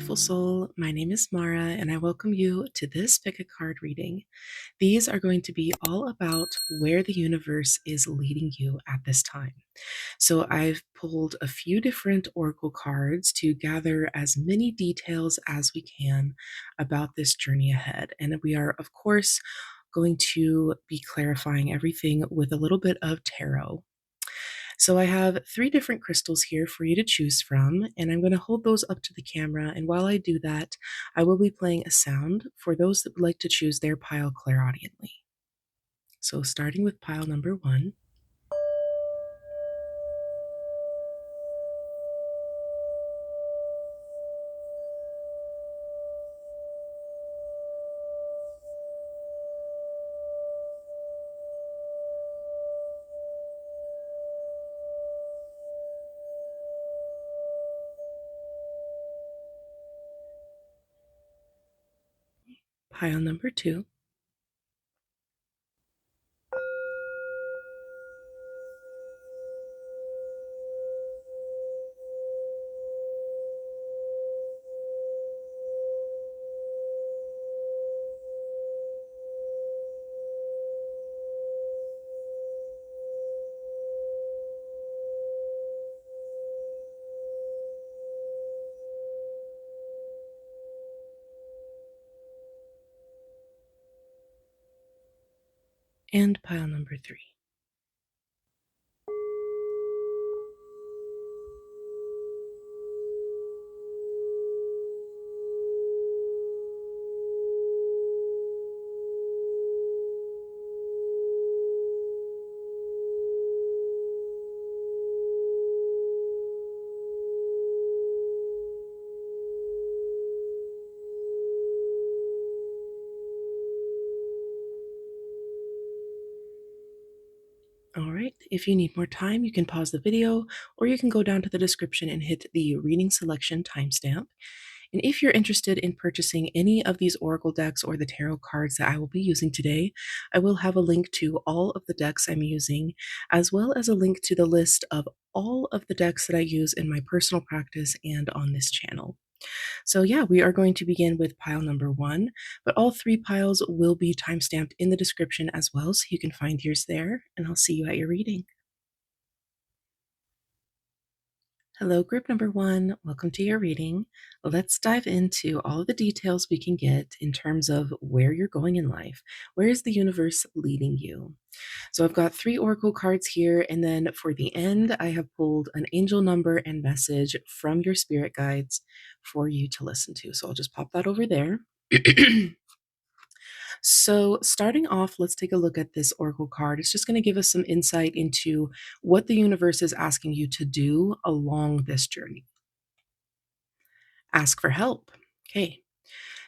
beautiful soul. My name is Mara, and I welcome you to this pick a card reading. These are going to be all about where the universe is leading you at this time. So, I've pulled a few different oracle cards to gather as many details as we can about this journey ahead. And we are, of course, going to be clarifying everything with a little bit of tarot. So I have three different crystals here for you to choose from, and I'm going to hold those up to the camera. And while I do that, I will be playing a sound for those that would like to choose their pile clairaudiently. So starting with pile number 1. Pile number 2. And pile number 3. All right, if you need more time, you can pause the video, or you can go down to the description and hit the reading selection timestamp. And if you're interested in purchasing any of these oracle decks or the tarot cards that I will be using today, I will have a link to all of the decks I'm using, as well as a link to the list of all of the decks that I use in my personal practice and on this channel. So yeah, we are going to begin with pile number 1, but all 3 piles will be timestamped in the description as well, so you can find yours there, and I'll see you at your reading. Hello, group number 1. Welcome to your reading. Let's dive into all of the details we can get in terms of where you're going in life. Where is the universe leading you? So I've got 3 oracle cards here, and then for the end, I have pulled an angel number and message from your spirit guides for you to listen to. So I'll just pop that over there. So, starting off, let's take a look at this oracle card. It's just going to give us some insight into what the universe is asking you to do along this journey. Ask for help. Okay.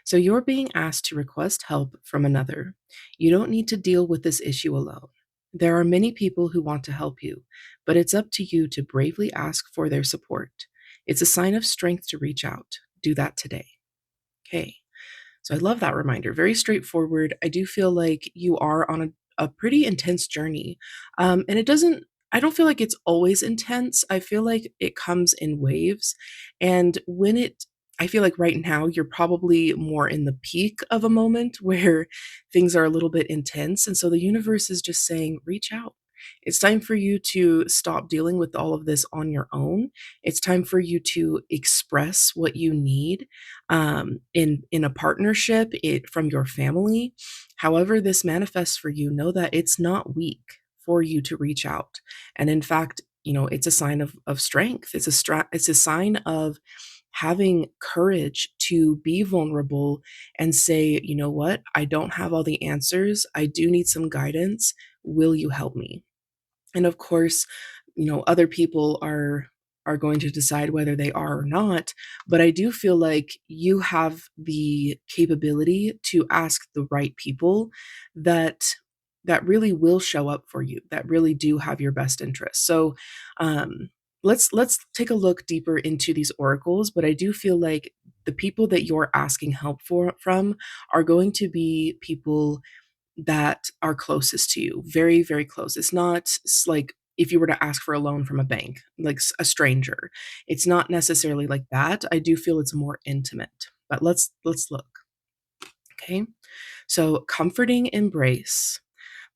So, you're being asked to request help from another. You don't need to deal with this issue alone. There are many people who want to help you, but it's up to you to bravely ask for their support. It's a sign of strength to reach out. Do that today. Okay. So I love that reminder. Very straightforward. I do feel like you are on a pretty intense journey. And I don't feel like it's always intense. I feel like it comes in waves. And I feel like right now you're probably more in the peak of a moment where things are a little bit intense. And so the universe is just saying, reach out. It's time for you to stop dealing with all of this on your own. It's time for you to express what you need in a partnership, from your family. However, this manifests for you, know that it's not weak for you to reach out. And in fact, it's a sign of strength. It's a sign of having courage to be vulnerable and say, you know what, I don't have all the answers. I do need some guidance. Will you help me? And of course, other people are going to decide whether they are or not, but I do feel like you have the capability to ask the right people that really will show up for you, that really do have your best interests. So let's take a look deeper into these oracles, but I do feel like the people that you're asking help from are going to be people that are closest to you, very, very close. It's not like if you were to ask for a loan from a bank, like a stranger. It's not necessarily like that. I do feel it's more intimate. But let's look. Okay. So, comforting embrace.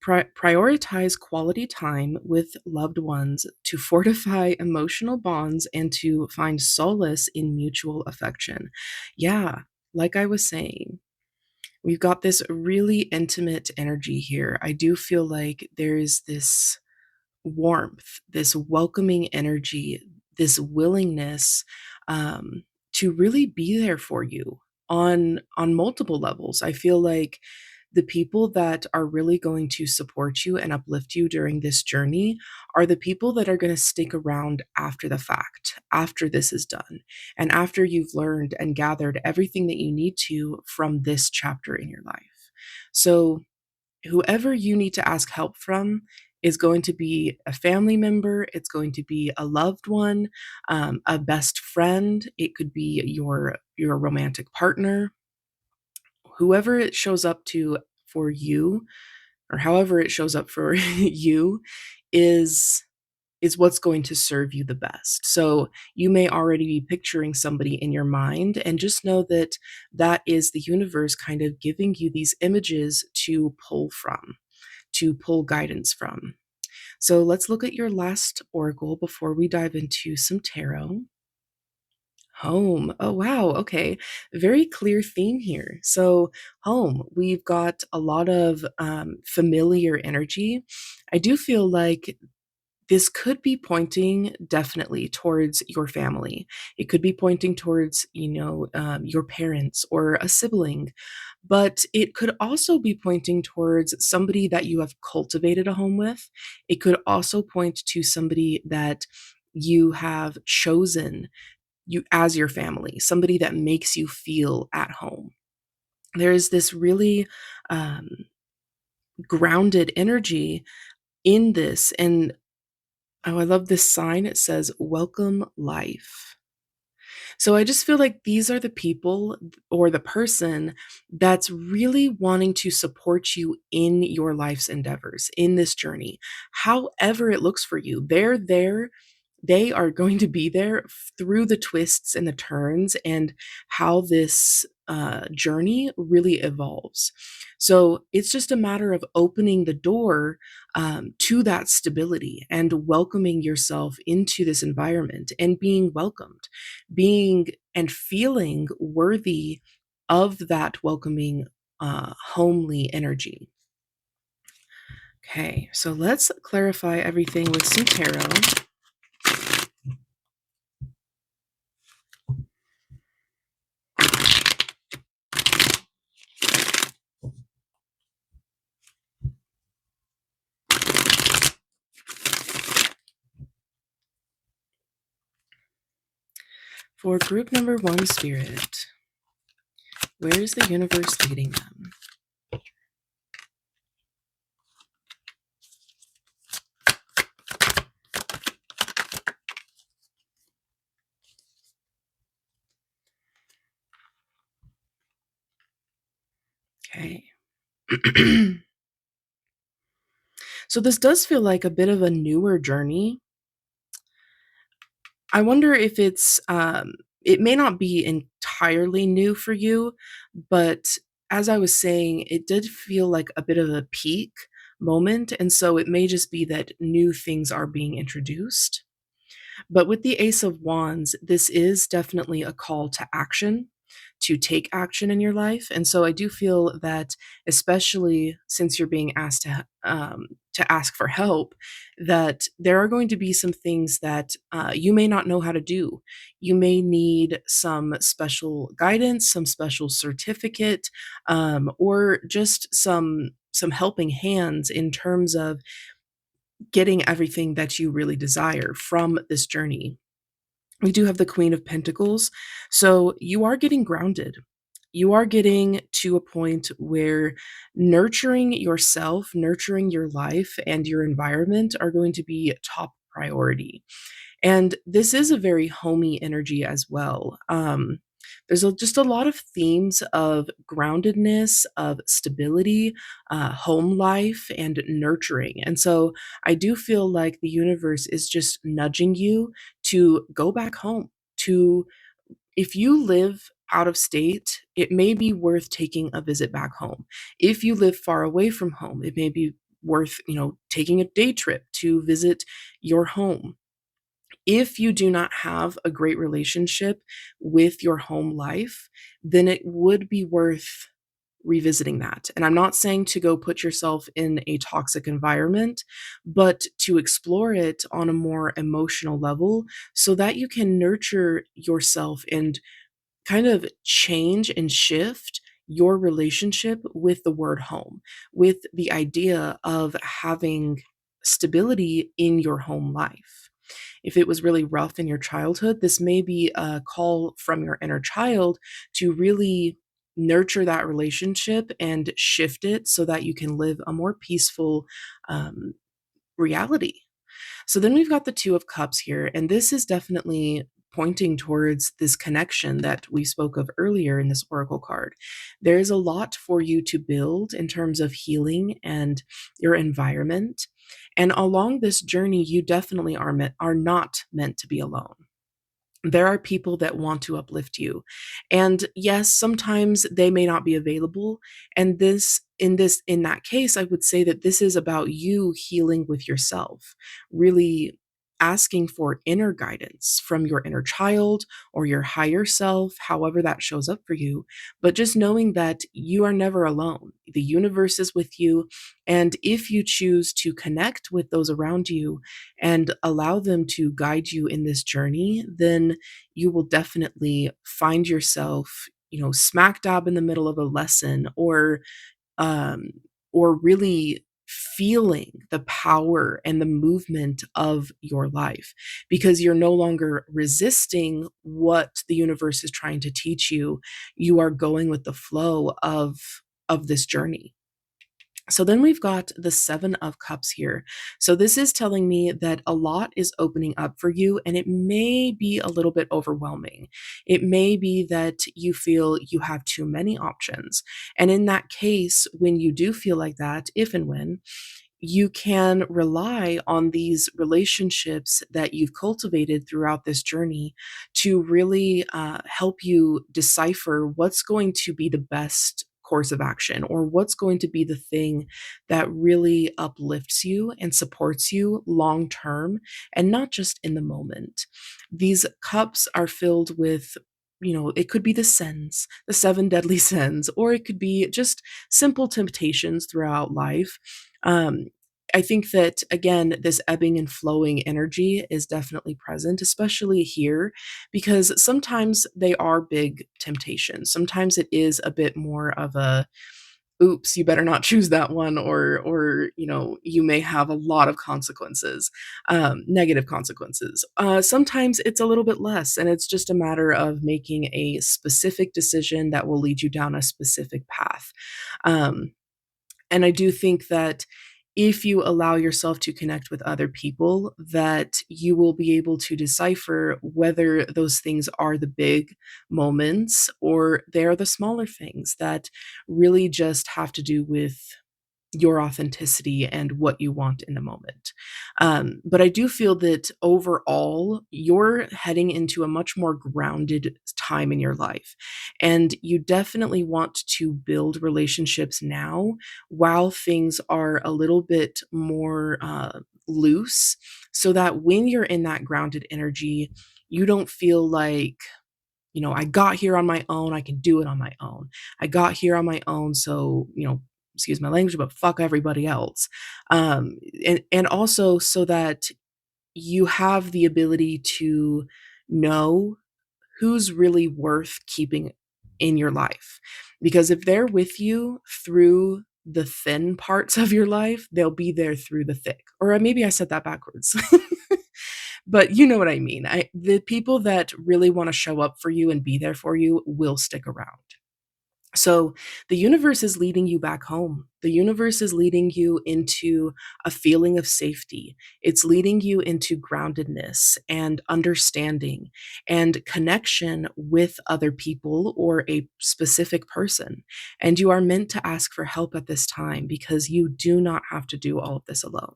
Prioritize quality time with loved ones to fortify emotional bonds and to find solace in mutual affection. Yeah, like I was saying, we've got this really intimate energy here. I do feel like there's this warmth, this welcoming energy, this willingness um, to really be there for you on multiple levels. I feel like the people that are really going to support you and uplift you during this journey are the people that are going to stick around after the fact, after this is done, and after you've learned and gathered everything that you need to from this chapter in your life. So, whoever you need to ask help from is going to be a family member, it's going to be a loved one, a best friend, it could be your romantic partner, whoever it shows up to for you, or however it shows up for you is what's going to serve you the best. So you may already be picturing somebody in your mind, and just know that that is the universe kind of giving you these images to pull from, to pull guidance from. So let's look at your last oracle before we dive into some tarot. Home. Oh, wow. Okay. Very clear theme here. So, home, we've got a lot of familiar energy. I do feel like this could be pointing definitely towards your family. It could be pointing towards, your parents or a sibling, but it could also be pointing towards somebody that you have cultivated a home with. It could also point to somebody that you have chosen you as your family, somebody that makes you feel at home. There is this really um, grounded energy in this, and oh, I love this sign. It says, "Welcome life." So I just feel like these are the people or the person that's really wanting to support you in your life's endeavors, in this journey. However it looks for you, they're there. They are going to be there through the twists and the turns and how this journey really evolves. So it's just a matter of opening the door to that stability and welcoming yourself into this environment and being welcomed, being and feeling worthy of that welcoming, homely energy. Okay, so let's clarify everything with some tarot. For group number one, Spirit, where is the universe leading them? Okay. So this does feel like a bit of a newer journey. I wonder if it may not be entirely new for you, but as I was saying, it did feel like a bit of a peak moment, and so it may just be that new things are being introduced. But with the Ace of Wands, this is definitely a call to action, to take action in your life. And so I do feel that, especially since you're being asked to ask for help, that there are going to be some things that you may not know how to do. You may need some special guidance, some special certificate, or just some helping hands in terms of getting everything that you really desire from this journey. We do have the Queen of Pentacles. So you are getting grounded. You are getting to a point where nurturing yourself, nurturing your life and your environment are going to be top priority. And this is a very homey energy as well. Just a lot of themes of groundedness, of stability, home life, and nurturing. And so I do feel like the universe is just nudging you to go back home. To If you live out of state, it may be worth taking a visit back home. If you live far away from home, it may be worth, taking a day trip to visit your home. If you do not have a great relationship with your home life, then it would be worth revisiting that. And I'm not saying to go put yourself in a toxic environment, but to explore it on a more emotional level so that you can nurture yourself and kind of change and shift your relationship with the word home, with the idea of having stability in your home life. If it was really rough in your childhood, this may be a call from your inner child to really nurture that relationship and shift it so that you can live a more peaceful um, reality. So then we've got the Two of Cups here, and this is definitely pointing towards this connection that we spoke of earlier in this oracle card. There is a lot for you to build in terms of healing and your environment. And along this journey, you definitely are not meant to be alone. There are people that want to uplift you. And yes, sometimes they may not be available. And in that case, I would say that this is about you healing with yourself, really asking for inner guidance from your inner child or your higher self, however that shows up for you. But just knowing that you are never alone. The universe is with you. And if you choose to connect with those around you and allow them to guide you in this journey, then you will definitely find yourself, smack dab in the middle of a lesson, um, or really feeling the power and the movement of your life because you're no longer resisting what the universe is trying to teach you. You are going with the flow of this journey. So then we've got the Seven of Cups here. So this is telling me that a lot is opening up for you, and it may be a little bit overwhelming. It may be that you feel you have too many options. And in that case, when you do feel like that, if and when, you can rely on these relationships that you've cultivated throughout this journey to really help you decipher what's going to be the best course of action or what's going to be the thing that really uplifts you and supports you long term and not just in the moment. These cups are filled with, it could be the sins, the seven deadly sins, or it could be just simple temptations throughout life. um, I think that, again, this ebbing and flowing energy is definitely present, especially here, because sometimes they are big temptations. Sometimes it is a bit more of a, oops, you better not choose that one, or you may have a lot of consequences, negative consequences. Sometimes it's a little bit less, and it's just a matter of making a specific decision that will lead you down a specific path. Um, and I do think that if you allow yourself to connect with other people, that you will be able to decipher whether those things are the big moments or they are the smaller things that really just have to do with your authenticity and what you want in the moment. But I do feel that overall, you're heading into a much more grounded time in your life. And you definitely want to build relationships now while things are a little bit more loose, so that when you're in that grounded energy, you don't feel like, I got here on my own. I can do it on my own. I got here on my own. So, excuse my language, but fuck everybody else. And also so that you have the ability to know who's really worth keeping in your life. Because if they're with you through the thin parts of your life, they'll be there through the thick. Or maybe I said that backwards. But you know what I mean. The people that really want to show up for you and be there for you will stick around. So the universe is leading you back home. The universe is leading you into a feeling of safety. It's leading you into groundedness and understanding and connection with other people or a specific person. And you are meant to ask for help at this time because you do not have to do all of this alone.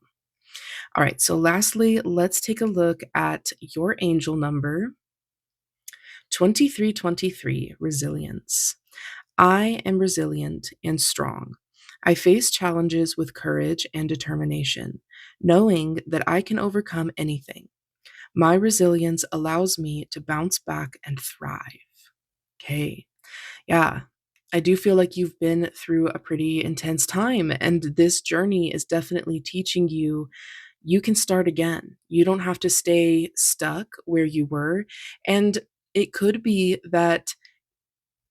All right, so lastly, let's take a look at your angel number 2323, resilience. I am resilient and strong. I face challenges with courage and determination, knowing that I can overcome anything. My resilience allows me to bounce back and thrive. Okay. Yeah. I do feel like you've been through a pretty intense time, and this journey is definitely teaching you you can start again. You don't have to stay stuck where you were. And it could be that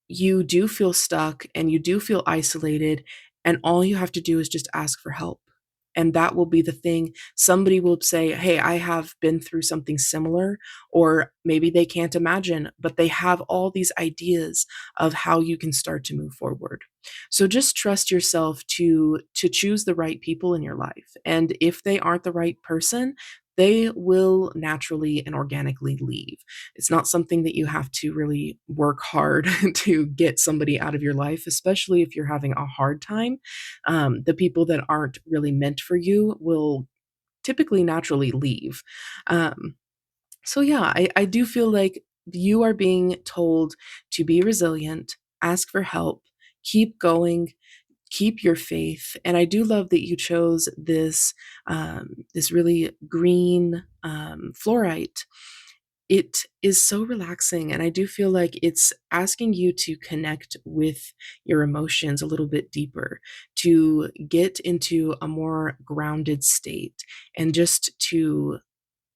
you do feel stuck and you do feel isolated, and all you have to do is just ask for help. And that will be the thing. Somebody will say, "Hey, I have been through something similar," or maybe they can't imagine, but they have all these ideas of how you can start to move forward. So just trust yourself to choose the right people in your life. And if they aren't the right person, they will naturally and organically leave. It's not something that you have to really work hard to get somebody out of your life, especially if you're having a hard time. The people that aren't really meant for you will typically naturally leave. Um, so, yeah, I do feel like you are being told to be resilient, ask for help, keep going, keep your faith. And I do love that you chose this really green fluorite. It is so relaxing, and I do feel like it's asking you to connect with your emotions a little bit deeper, to get into a more grounded state, and just to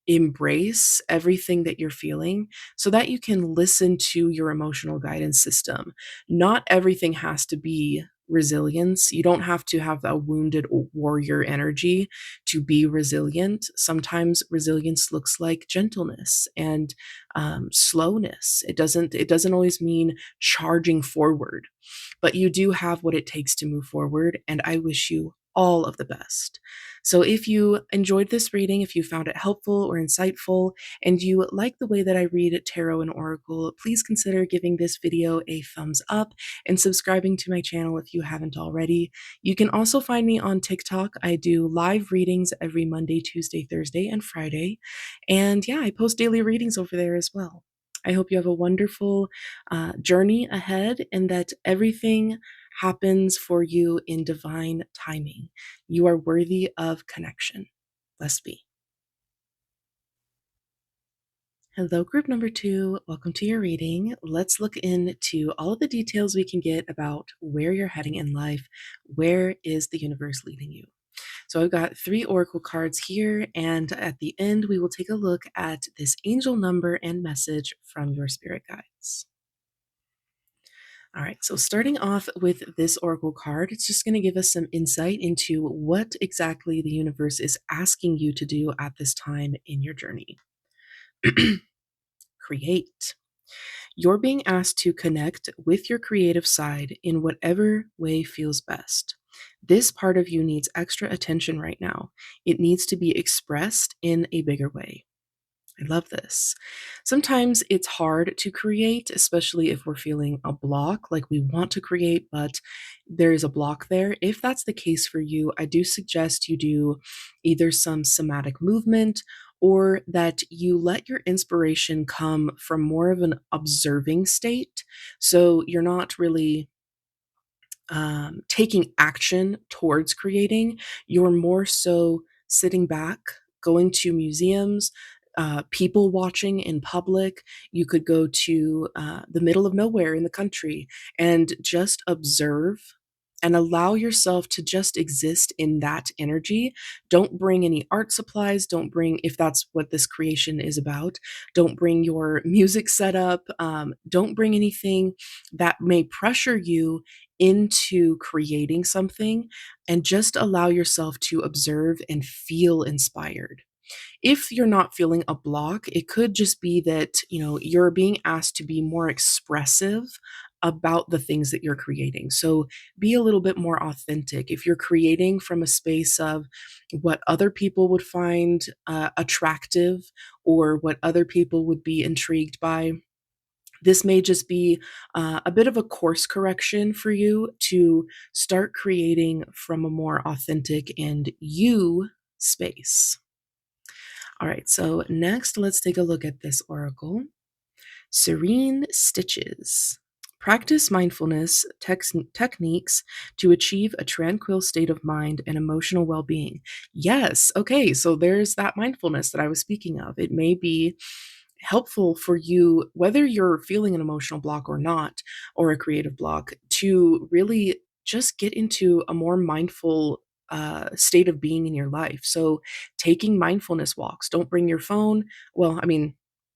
embrace everything that you're feeling so that you can listen to your emotional guidance system. Not everything has to be resilience. You don't have to have a wounded warrior energy to be resilient. Sometimes resilience looks like gentleness and slowness. It doesn't always mean charging forward, but you do have what it takes to move forward. And I wish you all of the best. So, if you enjoyed this reading, if you found it helpful or insightful, and you like the way that I read tarot and oracle, please consider giving this video a thumbs up and subscribing to my channel if you haven't already. You can also find me on TikTok. I do live readings every Monday, Tuesday, Thursday, and Friday. And yeah, I post daily readings over there as well. I hope you have a wonderful journey ahead and that everything happens for you in divine timing. You are worthy of connection. Blessed be. Hello, group number two. Welcome to your reading. Let's look into all of the details we can get about where you're heading in life. Where is the universe leading you? So I've got 3 oracle cards here, and at the end, we will take a look at this angel number and message from your spirit guides. All right, so starting off with this oracle card, it's just going to give us some insight into what exactly the universe is asking you to do at this time in your journey. Create. You're being asked to connect with your creative side in whatever way feels best. This part of you needs extra attention right now. It needs to be expressed in a bigger way. I love this. Sometimes it's hard to create, especially if we're feeling a block, like we want to create, but there's a block there. If that's the case for you, I do suggest you do either some somatic movement or that you let your inspiration come from more of an observing state. So you're not really taking action towards creating, you're more so sitting back, going to museums, people watching in public. You could go to the middle of nowhere in the country and just observe and allow yourself to just exist in that energy. Don't bring any art supplies. Don't bring, if that's what this creation is about, don't bring your music setup. Don't bring anything that may pressure you into creating something, and just allow yourself to observe and feel inspired. If you're not feeling a block, it could just be that, you're being asked to be more expressive about the things that you're creating. So be a little bit more authentic. If you're creating from a space of what other people would find attractive or what other people would be intrigued by, this may just be a bit of a course correction for you to start creating from a more authentic and you space. All right, so next let's take a look at this oracle. Serene Stitches. Practice mindfulness techniques to achieve a tranquil state of mind and emotional well being. Yes, okay, so there's that mindfulness that I was speaking of. It may be helpful for you, whether you're feeling an emotional block or not, or a creative block, to really just get into a more mindful state of being in your life. So, taking mindfulness walks, don't bring your phone. Well, I mean,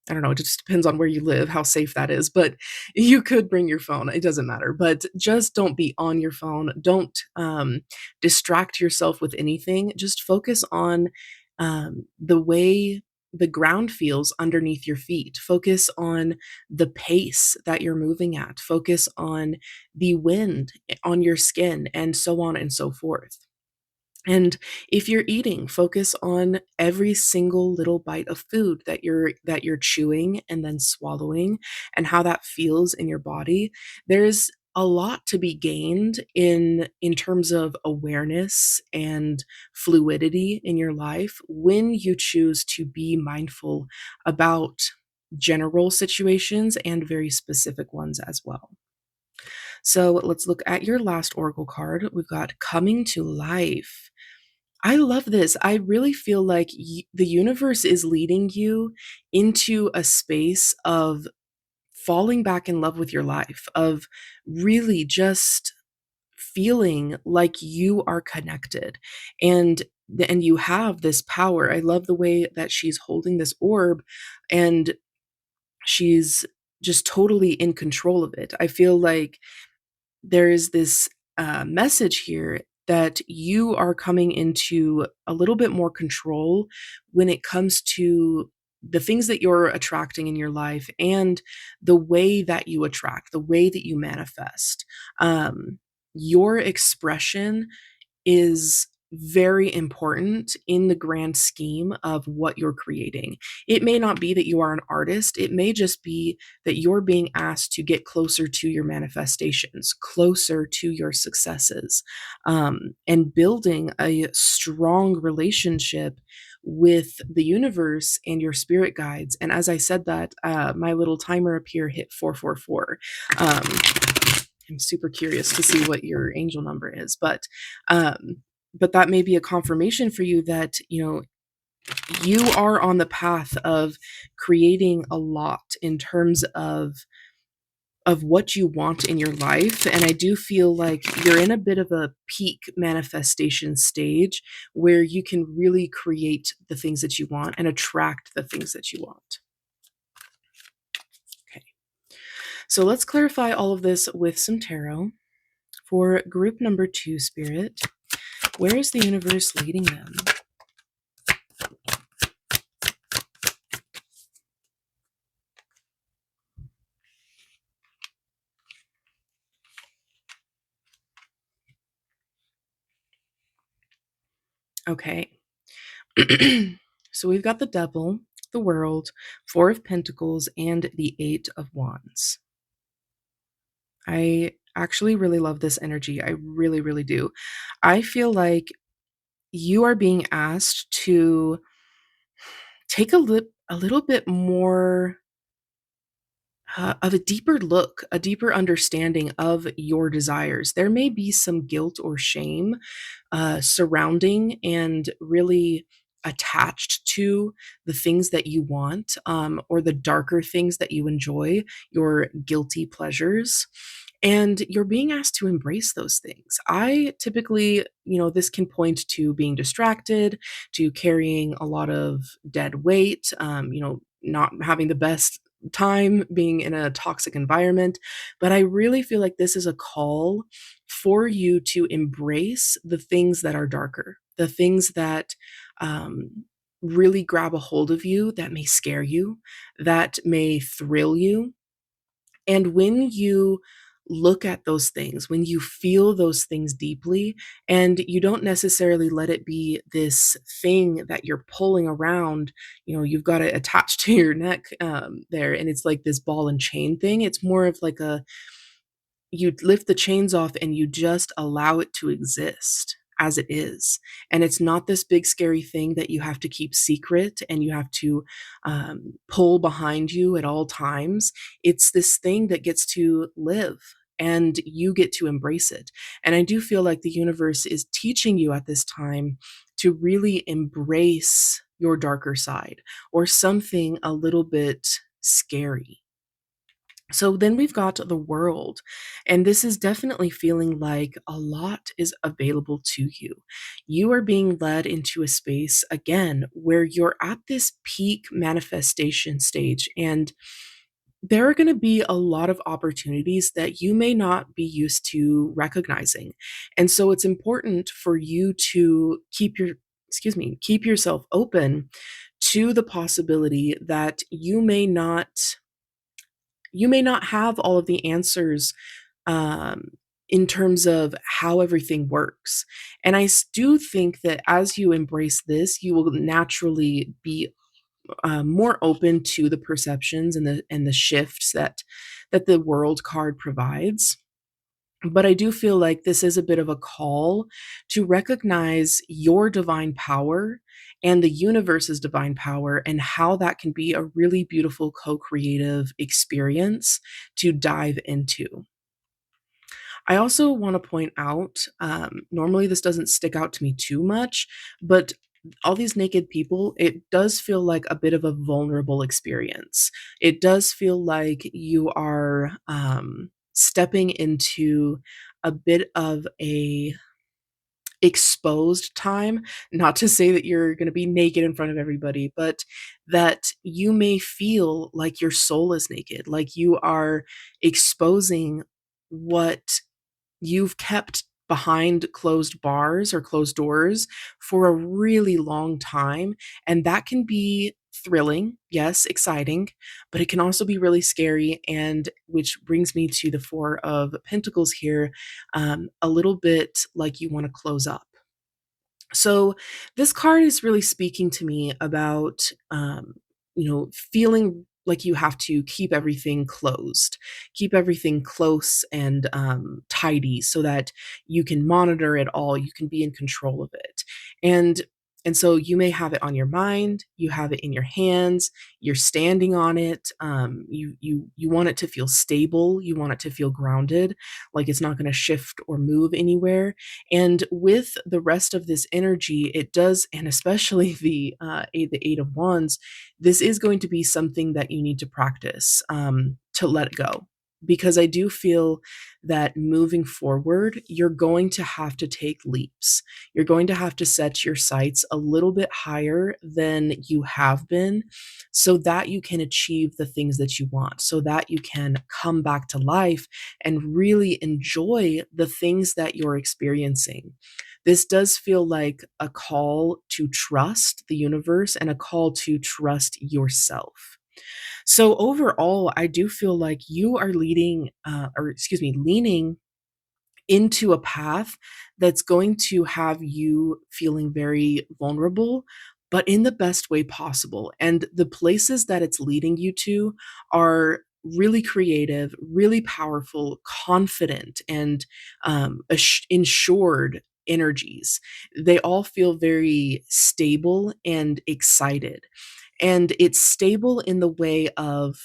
I don't know, it just depends on where you live, how safe that is, but you could bring your phone, it doesn't matter, but just don't be on your phone. Don't distract yourself with anything. Just focus on the way the ground feels underneath your feet. Focus on the pace that you're moving at. Focus on the wind on your skin, and so on and so forth. And if you're eating, focus on every single little bite of food that you're chewing and then swallowing, and how that feels in your body. There's a lot to be gained in terms of awareness and fluidity in your life when you choose to be mindful about general situations and very specific ones as well. So let's look at your last oracle card. We've got Coming to Life. I love this. I really feel like the universe is leading you into a space of falling back in love with your life, of really just feeling like you are connected, and and you have this power. I love the way that she's holding this orb, and she's just totally in control of it. I feel like there is this message here that you are coming into a little bit more control when it comes to the things that you're attracting in your life and the way that you attract, the way that you manifest. Your expression is very important in the grand scheme of what you're creating. It may not be that you are an artist, it may just be that you're being asked to get closer to your manifestations, closer to your successes, and building a strong relationship with the universe and your spirit guides. And as I said that, my little timer up here hit 444. I'm super curious to see what your angel number is, but that may be a confirmation for you that, you are on the path of creating a lot in terms of what you want in your life. And I do feel like you're in a bit of a peak manifestation stage where you can really create the things that you want and attract the things that you want. Okay. So let's clarify all of this with some tarot. For group number 2, Spirit, where is the universe leading them? Okay. So we've got the Devil, the World, 4 of Pentacles, and the 8 of Wands. I actually really love this energy. I really, really do. I feel like you are being asked to take a little bit more of a deeper look, a deeper understanding of your desires. There may be some guilt or shame surrounding and really attached to the things that you want, or the darker things that you enjoy, your guilty pleasures. And you're being asked to embrace those things. I typically, this can point to being distracted, to carrying a lot of dead weight, not having the best time being in a toxic environment. But I really feel like this is a call for you to embrace the things that are darker, the things that really grab a hold of you, that may scare you, that may thrill you. And when you look at those things, when you feel those things deeply, and you don't necessarily let it be this thing that you're pulling around, you've got it attached to your neck there, and it's like this ball and chain thing. It's more of like a you lift the chains off and you just allow it to exist as it is. And it's not this big scary thing that you have to keep secret and you have to pull behind you at all times. It's this thing that gets to live and you get to embrace it. And I do feel like the universe is teaching you at this time to really embrace your darker side or something a little bit scary. So then we've got the world, and this is definitely feeling like a lot is available to you. You are being led into a space again where you're at this peak manifestation stage, and there are going to be a lot of opportunities that you may not be used to recognizing. And so it's important for you to keep yourself open to the possibility that you may not have all of the answers um, in terms of how everything works. And do think that as you embrace this, you will naturally be more open to the perceptions and the shifts that the world card provides. But I do feel like this is a bit of a call to recognize your divine power and the universe's divine power and how that can be a really beautiful co-creative experience to dive into. I also want to point out, normally this doesn't stick out to me too much, but all these naked people, it does feel like a bit of a vulnerable experience. It does feel like you are stepping into a bit of a exposed time. Not to say that you're going to be naked in front of everybody, but that you may feel like your soul is naked, like you are exposing what you've kept behind closed bars or closed doors for a really long time. And that can be thrilling, yes, exciting, but it can also be really scary. And which brings me to the Four of Pentacles here, a little bit like you want to close up. So this card is really speaking to me about, feeling like you have to keep everything closed, keep everything close and tidy, so that you can monitor it all, you can be in control of it, and and so you may have it on your mind, you have it in your hands, you're standing on it. You want it to feel stable, you want it to feel grounded, like it's not going to shift or move anywhere. And with the rest of this energy, it does, and especially the Eight of Wands, this is going to be something that you need to practice to let go. Because I do feel that moving forward, you're going to have to take leaps. You're going to have to set your sights a little bit higher than you have been so that you can achieve the things that you want, so that you can come back to life and really enjoy the things that you're experiencing. This does feel like a call to trust the universe and a call to trust yourself. So overall, I do feel like you are leaning into a path that's going to have you feeling very vulnerable, but in the best way possible. And the places that it's leading you to are really creative, really powerful, confident, and ensured energies. They all feel very stable and excited. And it's stable in the way of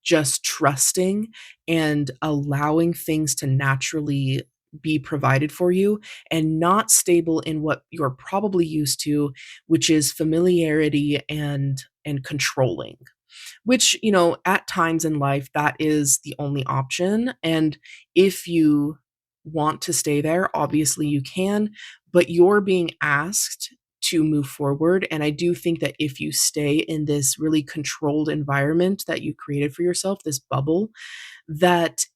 just trusting and allowing things to naturally be provided for you, and not stable in what you're probably used to, which is familiarity and controlling. Which, at times in life, that is the only option. And if you want to stay there, obviously you can, but you're being asked to move forward. And I do think that if you stay in this really controlled environment that you created for yourself, this bubble, that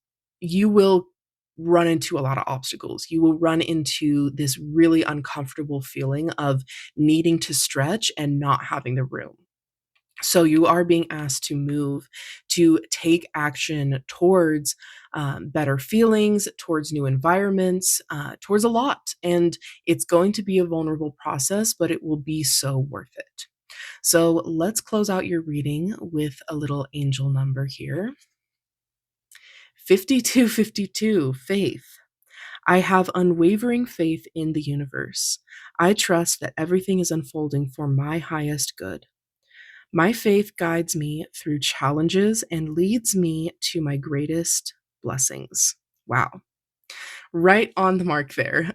you will run into a lot of obstacles. You will run into this really uncomfortable feeling of needing to stretch and not having the room. So you are being asked to move, to take action towards better feelings, towards new environments, towards a lot. And it's going to be a vulnerable process, but it will be so worth it. So let's close out your reading with a little angel number here. 5252, faith. I have unwavering faith in the universe. I trust that everything is unfolding for my highest good. My faith guides me through challenges and leads me to my greatest blessings. Wow. Right on the mark there.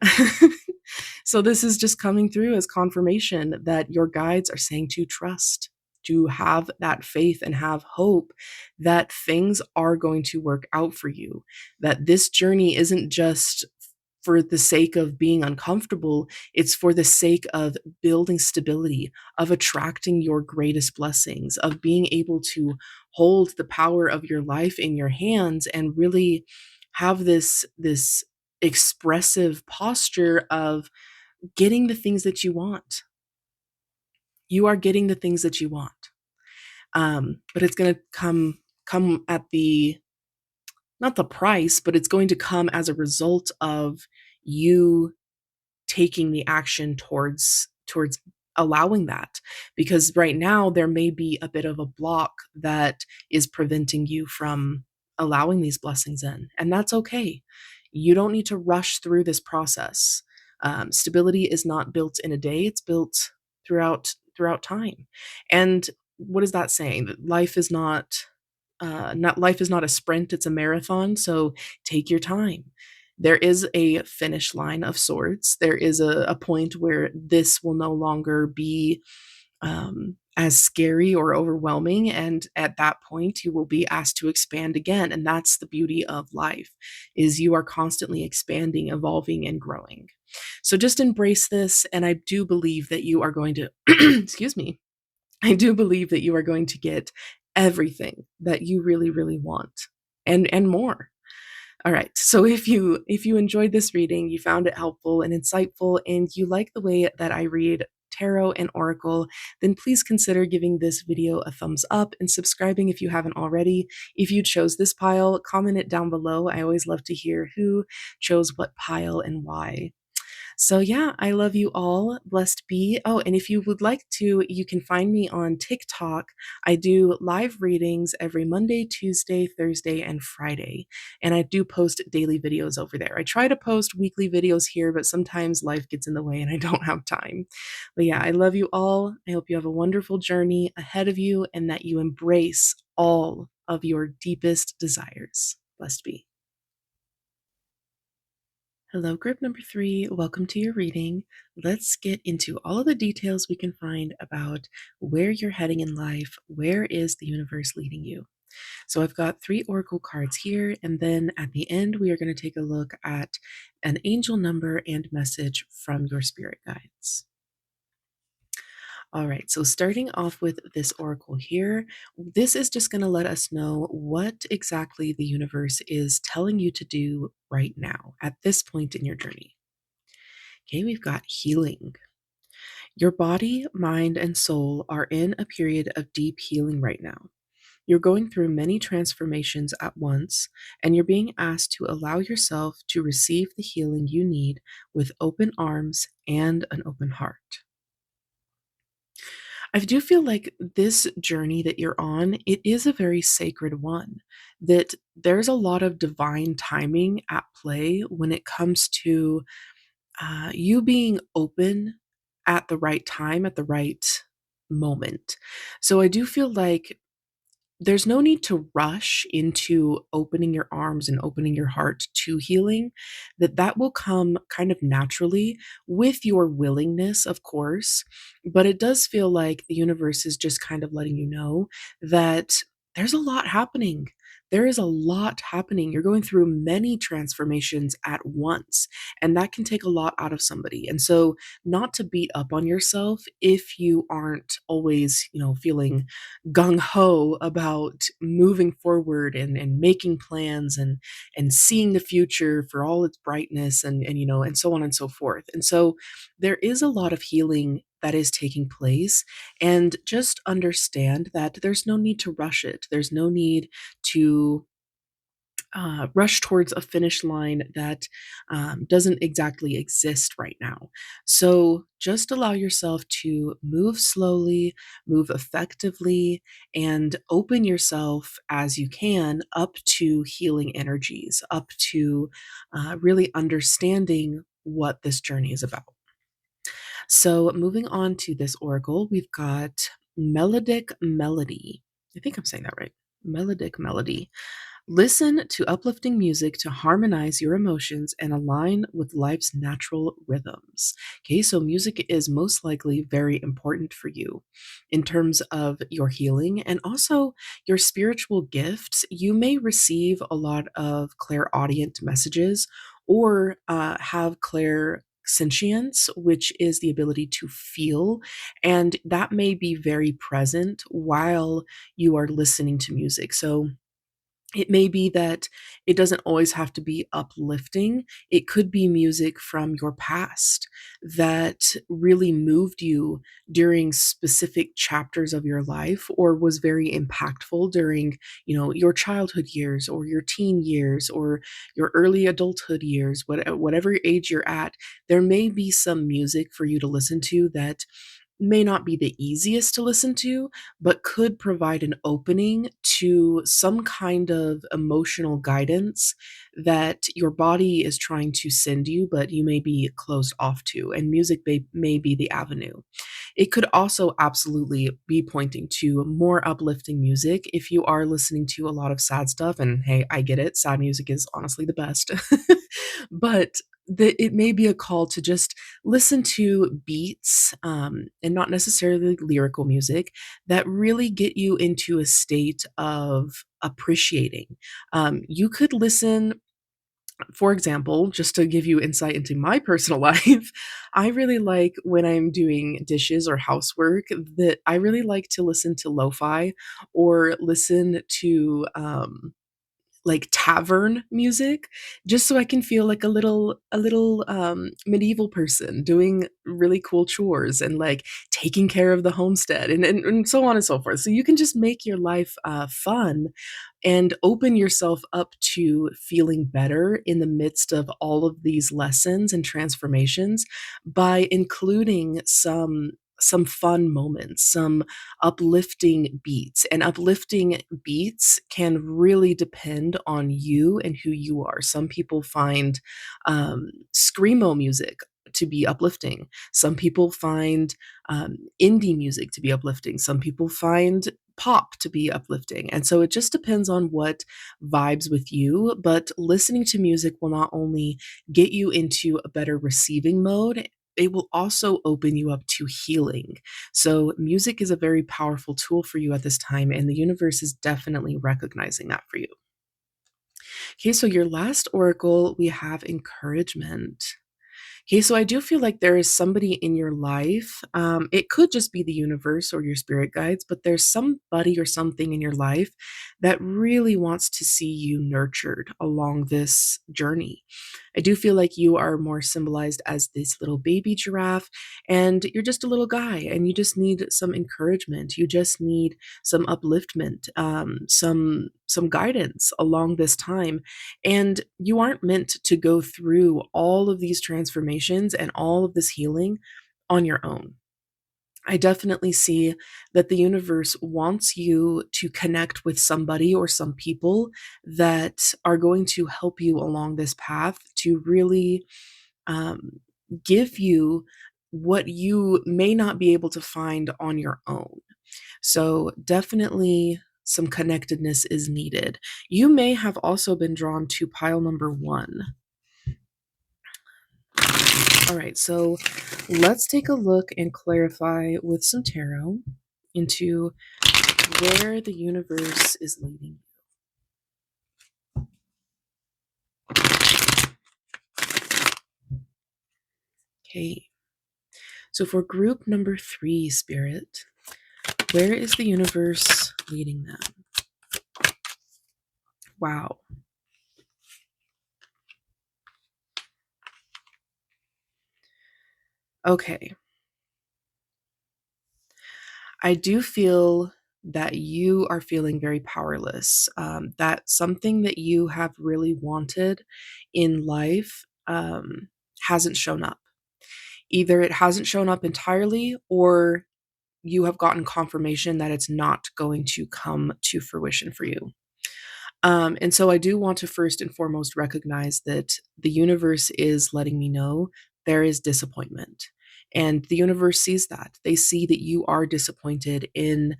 So, this is just coming through as confirmation that your guides are saying to trust, to have that faith and have hope that things are going to work out for you, that this journey isn't just for the sake of being uncomfortable, it's for the sake of building stability, of attracting your greatest blessings, of being able to hold the power of your life in your hands and really have this expressive posture of getting the things that you want. You are getting the things that you want. But it's going to come at the not the price, but it's going to come as a result of you taking the action towards allowing that, because right now there may be a bit of a block that is preventing you from allowing these blessings in, and that's okay. You don't need to rush through this process. Stability is not built in a day, it's built throughout time. And what is that saying? That life is not a sprint, it's a marathon. So take your time. There is a finish line of sorts. There is a point where this will no longer be as scary or overwhelming. And at that point, you will be asked to expand again. And that's the beauty of life, is you are constantly expanding, evolving, and growing. So just embrace this. And I do believe that you are going to, excuse me, I do believe that you are going to get everything that you really, really want and more. All right. So if you enjoyed this reading, you found it helpful and insightful, and you like the way that I read tarot and oracle, then please consider giving this video a thumbs up and subscribing if you haven't already. If you chose this pile, comment it down below. I always love to hear who chose what pile and why. So, yeah, I love you all. Blessed be. Oh, and if you would like to, you can find me on TikTok. I do live readings every Monday, Tuesday, Thursday, and Friday. And I do post daily videos over there. I try to post weekly videos here, but sometimes life gets in the way and I don't have time. But yeah, I love you all. I hope you have a wonderful journey ahead of you and that you embrace all of your deepest desires. Blessed be. Hello, group number 3. Welcome to your reading. Let's get into all of the details we can find about where you're heading in life. Where is the universe leading you? So I've got 3 oracle cards here, and then at the end, we are going to take a look at an angel number and message from your spirit guides. All right, so starting off with this oracle here, this is just going to let us know what exactly the universe is telling you to do right now at this point in your journey. Okay, we've got healing. Your body, mind, and soul are in a period of deep healing right now. You're going through many transformations at once, and you're being asked to allow yourself to receive the healing you need with open arms and an open heart. I do feel like this journey that you're on, it is a very sacred one, that there's a lot of divine timing at play when it comes to you being open at the right time, at the right moment. So I do feel like there's no need to rush into opening your arms and opening your heart to healing, that will come kind of naturally with your willingness, of course. But it does feel like the universe is just kind of letting you know that there's a lot happening. There is a lot happening. You're going through many transformations at once, and that can take a lot out of somebody. And so, not to beat up on yourself if you aren't always, feeling gung ho about moving forward and making plans and seeing the future for all its brightness and so on and so forth. And so there is a lot of healing that is taking place, and just understand that there's no need to rush it. There's no need to rush towards a finish line that doesn't exactly exist right now. So just allow yourself to move slowly, move effectively, and open yourself as you can up to healing energies, up to really understanding what this journey is about. So moving on to this oracle, we've got Melodic Melody. I think I'm saying that right. Melodic Melody. Listen to uplifting music to harmonize your emotions and align with life's natural rhythms. Okay, so music is most likely very important for you in terms of your healing and also your spiritual gifts. You may receive a lot of clairaudient messages or have clairsentience, which is the ability to feel, and that may be very present while you are listening to music. So it may be that it doesn't always have to be uplifting. It could be music from your past that really moved you during specific chapters of your life or was very impactful during, your childhood years or your teen years or your early adulthood years, whatever age you're at. There may be some music for you to listen to that may not be the easiest to listen to, but could provide an opening to some kind of emotional guidance that your body is trying to send you, but you may be closed off to. And music may be the avenue. It could also absolutely be pointing to more uplifting music if you are listening to a lot of sad stuff. And hey, I get it. Sad music is honestly the best. But it may be a call to just listen to beats and not necessarily lyrical music that really get you into a state of appreciating. You could listen, for example, just to give you insight into my personal life, I really like when I'm doing dishes or housework that I really like to listen to lo-fi or listen to like tavern music just so I can feel like a little medieval person doing really cool chores and like taking care of the homestead and so on and so forth. So you can just make your life fun and open yourself up to feeling better in the midst of all of these lessons and transformations by including some fun moments, some uplifting beats. And uplifting beats can really depend on you and who you are. Some people find screamo music to be uplifting. Some people find indie music to be uplifting. Some people find pop to be uplifting. And so it just depends on what vibes with you. But listening to music will not only get you into a better receiving mode, it will also open you up to healing. So, music is a very powerful tool for you at this time, and the universe is definitely recognizing that for you. Okay, so your last oracle, we have encouragement. Okay, so I do feel like there is somebody in your life. It could just be the universe or your spirit guides, but there's somebody or something in your life that really wants to see you nurtured along this journey. I do feel like you are more symbolized as this little baby giraffe, and you're just a little guy, and you just need some encouragement. You just need some upliftment, some guidance along this time. And you aren't meant to go through all of these transformations and all of this healing on your own. I definitely see that the universe wants you to connect with somebody or some people that are going to help you along this path to really um, give you what you may not be able to find on your own. So, definitely some connectedness is needed. You may have also been drawn to pile number one. All right, so let's take a look and clarify with some tarot into where the universe is leading. Okay, so for group number three, Spirit, where is the universe leading them? Wow. Okay. I do feel that you are feeling very powerless, that something that you have really wanted in life hasn't shown up. Either it hasn't shown up entirely, or you have gotten confirmation that it's not going to come to fruition for you. And so I do want to first and foremost recognize that the universe is letting me know there is disappointment. And the universe sees that. They see that you are disappointed in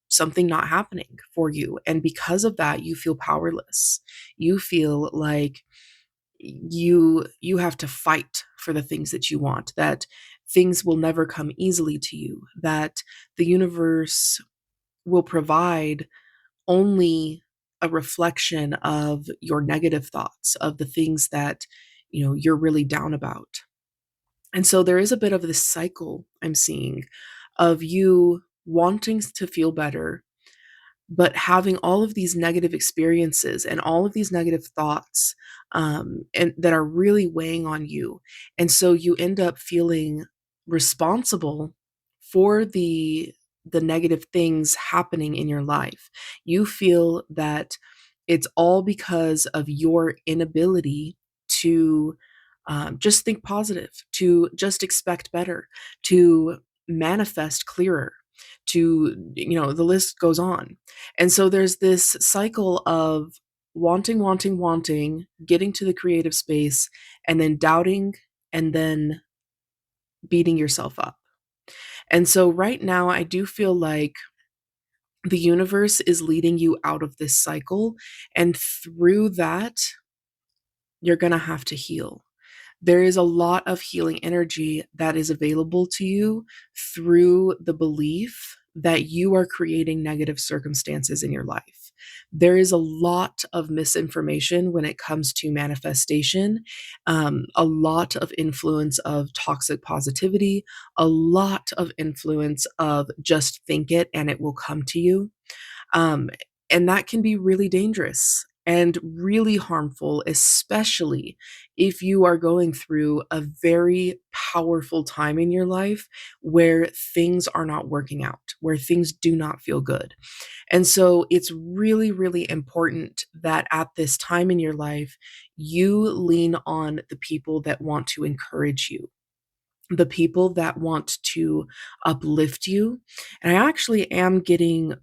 something not happening for you. And because of that, you feel powerless. You feel like you have to fight for the things that you want, that things will never come easily to you, that the universe will provide only a reflection of your negative thoughts, of the things that you're really down about. And so there is a bit of this cycle I'm seeing of you wanting to feel better, but having all of these negative experiences and all of these negative thoughts, and that are really weighing on you. And so you end up feeling responsible for the negative things happening in your life. You feel that it's all because of your inability to just think positive, to just expect better, to manifest clearer, to, the list goes on. And so there's this cycle of wanting, wanting, wanting, getting to the creative space, and then doubting, and then beating yourself up. And so right now, I do feel like the universe is leading you out of this cycle. And through that, you're going to have to heal. There is a lot of healing energy that is available to you through the belief that you are creating negative circumstances in your life. There is a lot of misinformation when it comes to manifestation, a lot of influence of toxic positivity, a lot of influence of just think it and it will come to you. Um, and that can be really dangerous and really harmful, especially if you are going through a very powerful time in your life where things are not working out, where things do not feel good. And so it's really, really important that at this time in your life, you lean on the people that want to encourage you, the people that want to uplift you. And I actually am getting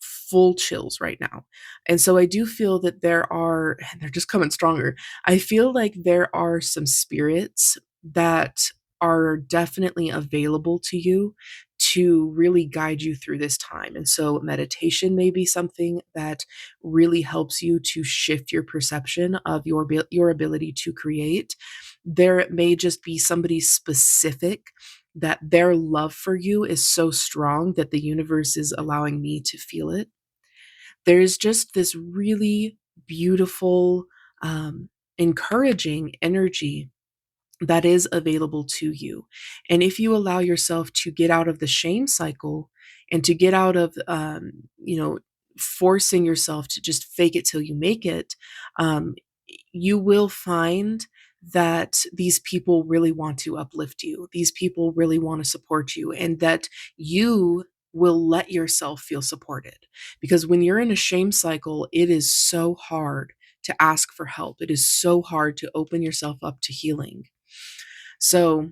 full chills right now. And so I do feel that there are, and they're just coming stronger. I feel like there are some spirits that are definitely available to you to really guide you through this time. And so meditation may be something that really helps you to shift your perception of your ability to create. There may just be somebody specific that their love for you is so strong that the universe is allowing me to feel it. There's just this really beautiful, encouraging energy that is available to you. And if you allow yourself to get out of the shame cycle and to get out of, forcing yourself to just fake it till you make it, um, you will find that these people really want to uplift you. These people really want to support you, and that you will let yourself feel supported. Because when you're in a shame cycle, it is so hard to ask for help. It is so hard to open yourself up to healing. So,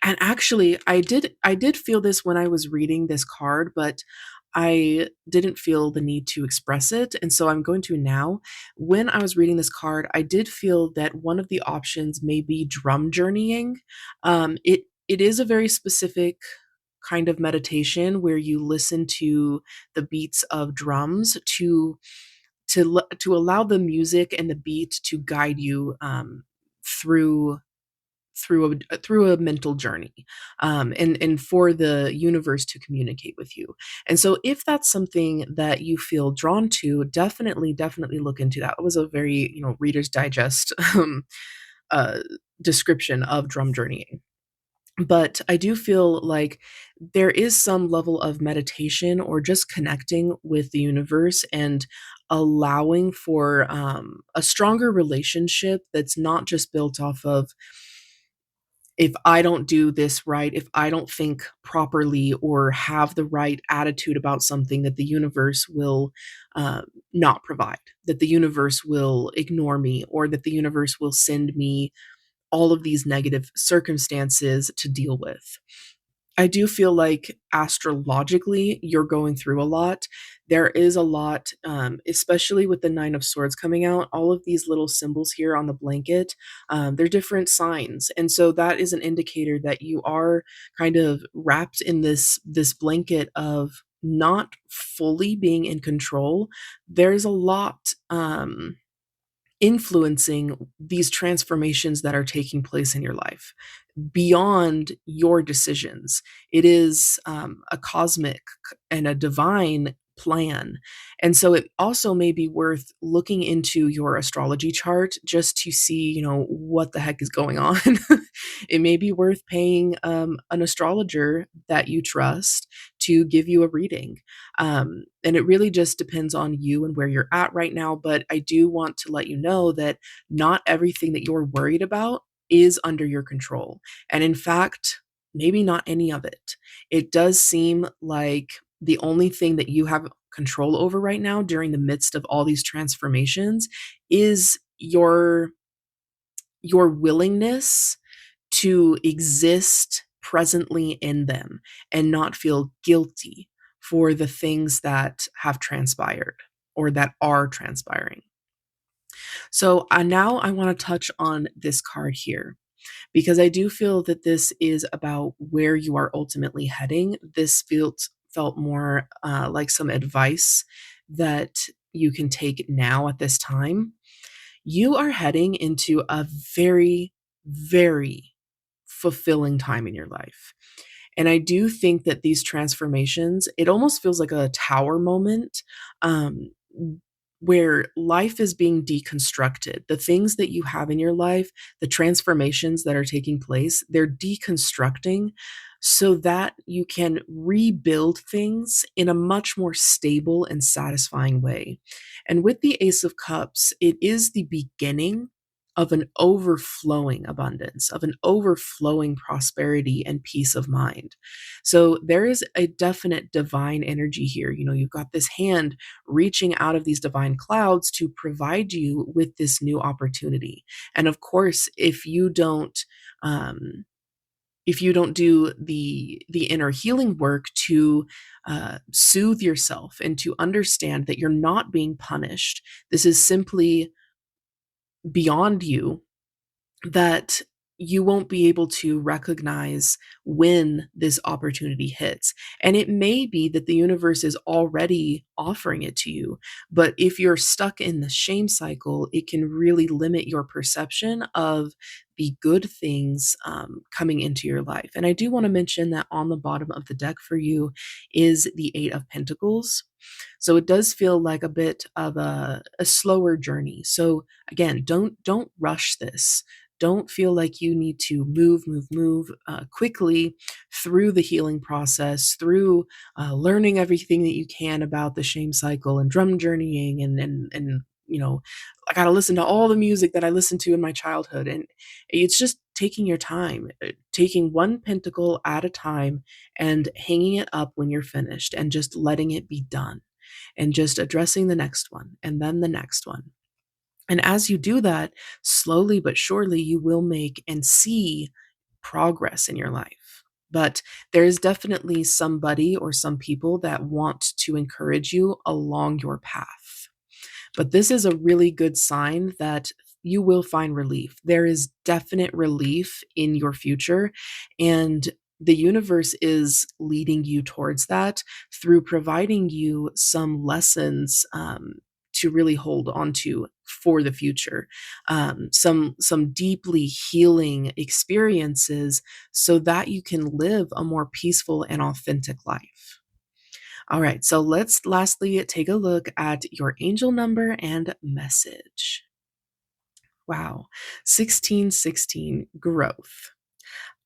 and actually I did feel this when I was reading this card, but I didn't feel the need to express it, and so I'm going to now. When I was reading this card, I did feel that one of the options may be drum journeying. It is a very specific kind of meditation where you listen to the beats of drums to allow the music and the beat to guide you through through a mental journey, and for the universe to communicate with you. And so if that's something that you feel drawn to, definitely look into that. It was a very, Reader's Digest uh, description of drum journeying. But I do feel like there is some level of meditation or just connecting with the universe and allowing for a stronger relationship that's not just built off of if I don't do this right, if I don't think properly or have the right attitude about something, that the universe will uh, not provide, that the universe will ignore me, or that the universe will send me all of these negative circumstances to deal with. I do feel like astrologically, you're going through a lot. There is a lot, especially with the Nine of Swords coming out, all of these little symbols here on the blanket, they're different signs. And so that is an indicator that you are kind of wrapped in this blanket of not fully being in control. There's a lot influencing these transformations that are taking place in your life beyond your decisions. It is a cosmic and a divine plan. And so it also may be worth looking into your astrology chart just to see, what the heck is going on. It may be worth paying an astrologer that you trust to give you a reading. And it really just depends on you and where you're at right now. But I do want to let you know that not everything that you're worried about is under your control. And in fact, maybe not any of it. It does seem like the only thing that you have control over right now during the midst of all these transformations is your willingness to exist presently in them and not feel guilty for the things that have transpired or that are transpiring. So now I want to touch on this card here because I do feel that this is about where you are ultimately heading. This felt more like some advice that you can take now at this time. You are heading into a very, very fulfilling time in your life. And I do think that these transformations, it almost feels like a tower moment, um, where life is being deconstructed. The things that you have in your life, the transformations that are taking place, they're deconstructing so that you can rebuild things in a much more stable and satisfying way. And with the Ace of Cups, it is the beginning of an overflowing abundance, of an overflowing prosperity and peace of mind. So there is a definite divine energy here. You've got this hand reaching out of these divine clouds to provide you with this new opportunity. And of course, um, if you don't do the inner healing work to soothe yourself and to understand that you're not being punished, this is simply beyond you, that you won't be able to recognize when this opportunity hits. And it may be that the universe is already offering it to you. But if you're stuck in the shame cycle, it can really limit your perception of the good things coming into your life. And I do want to mention that on the bottom of the deck for you is the Eight of Pentacles. So it does feel like a bit of a slower journey. So again, don't rush this. Don't feel like you need to move quickly through the healing process, through learning everything that you can about the shame cycle and drum journeying, and I got to listen to all the music that I listened to in my childhood. And it's just taking your time, taking one pentacle at a time and hanging it up when you're finished and just letting it be done and just addressing the next one and then the next one. And as you do that, slowly but surely, you will make and see progress in your life. But there is definitely somebody or some people that want to encourage you along your path. But this is a really good sign that you will find relief. There is definite relief in your future, and the universe is leading you towards that through providing you some lessons to really hold on to for the future, some deeply healing experiences, so that you can live a more peaceful and authentic life. All right, so let's lastly take a look at your angel number and message. Wow, 1616, growth.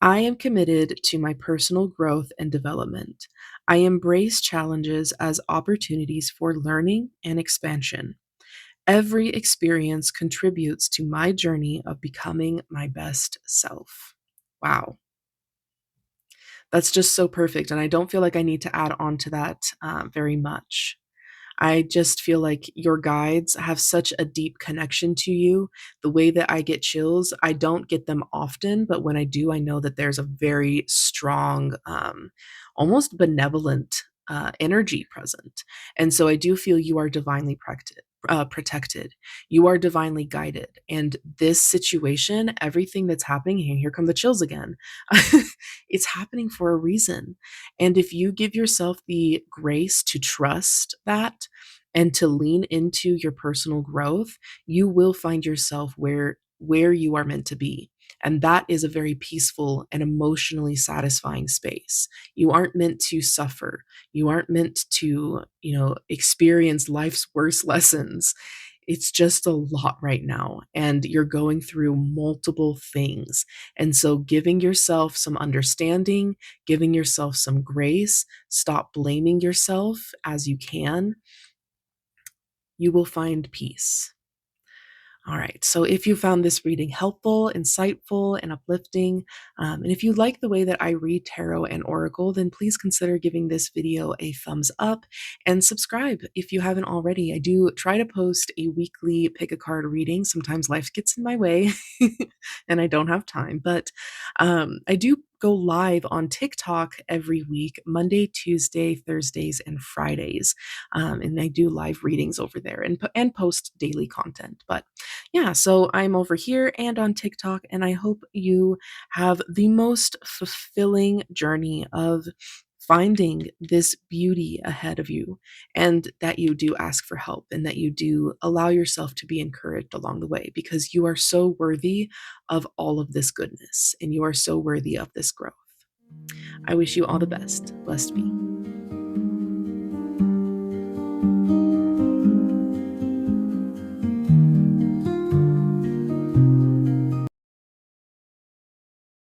I am committed to my personal growth and development. I embrace challenges as opportunities for learning and expansion. Every experience contributes to my journey of becoming my best self. Wow. That's just so perfect. And I don't feel like I need to add on to that very much. I just feel like your guides have such a deep connection to you. The way that I get chills, I don't get them often, but when I do, I know that there's a very strong, almost benevolent energy present. And so I do feel you are divinely protected. You are divinely guided. And this situation, everything that's happening, here come the chills again. It's happening for a reason. And if you give yourself the grace to trust that and to lean into your personal growth, you will find yourself where you are meant to be. And that is a very peaceful and emotionally satisfying space. You aren't meant to suffer. You aren't meant to, experience life's worst lessons. It's just a lot right now, and you're going through multiple things. And so, giving yourself some understanding, giving yourself some grace, stop blaming yourself as you can, you will find peace. All right. So if you found this reading helpful, insightful, and uplifting, and if you like the way that I read tarot and oracle, then please consider giving this video a thumbs up and subscribe if you haven't already. I do try to post a weekly pick a card reading. Sometimes life gets in my way and I don't have time, but I do go live on TikTok every week, Monday, Tuesday, Thursdays, and Fridays. And I do live readings over there and post daily content. But yeah, so I'm over here and on TikTok, and I hope you have the most fulfilling journey of finding this beauty ahead of you, and that you do ask for help and that you do allow yourself to be encouraged along the way, because you are so worthy of all of this goodness and you are so worthy of this growth. I wish you all the best. Blessed be.